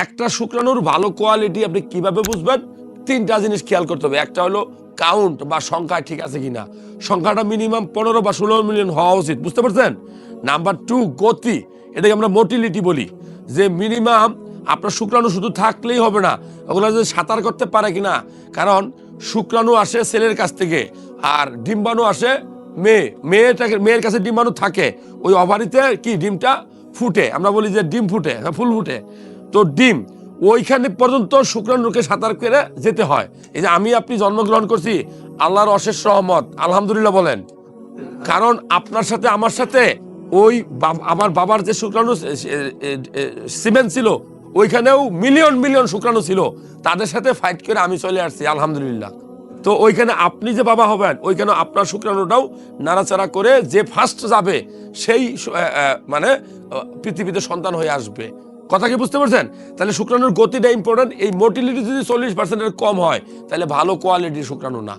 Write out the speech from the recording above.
একটা শুক্রাণুর ভালো কোয়ালিটি আপনি কিভাবে বুঝবেন? তিনটা জিনিস খেয়াল করতে হবে। একটা হলো কাউন্ট বা সংখ্যা ঠিক আছে কিনা, সংখ্যাটা মিনিমাম 15 বা 16 মিলিয়ন হওয়া উচিত, বুঝতে পারছেন? নাম্বার 2 গতি, এটাকে আমরা মোটিলিটি বলি, যে মিনিমাম আপনার শুক্রাণু শুধু থাকলেই হবে না, ওগুলো যদি সাঁতার করতে পারে কিনা। কারণ শুক্রাণু আসে ছেলের কাছ থেকে, আর ডিম্বাণু আসে মেয়ের কাছে ডিম্বাণু থাকে, ওই ওভারিতে কি ডিমটা ফুটে, আমরা বলি যে ডিম ফুটে, ফুল ফুটে। তো ডিম ওইখানে পর্যন্ত শুক্রাণুকে সাঁতার করে যেতে হয়। এই যে আমি আপনি জন্মগ্রহণ করছি, আল্লাহর অশেষ রহমত, আলহামদুলিল্লাহ বলেন। কারণ আপনার সাথে আমার সাথে ওই আমার বাবার যে শুক্রাণু সিমেন্ট ছিল, ওইখানেও মিলিয়ন মিলিয়ন শুক্রাণু ছিল, তাদের সাথে ফাইট করে আমি চলে আসছি, আলহামদুলিল্লাহ। তো ওইখানে আপনি যে বাবা হবেন, ওইখানে আপনার শুক্রাণুটাও নাড়াচাড়া করে যে ফার্স্ট যাবে সেই মানে পৃথিবীতে সন্তান হয়ে আসবে। কথা কি বুঝতে পারছেন? তাহলে শুক্রাণুর গতিটা ইম্পর্টেন্ট। এই মোটিলিটি যদি 40%-এর কম হয়, তাহলে ভালো কোয়ালিটির শুক্রাণু না।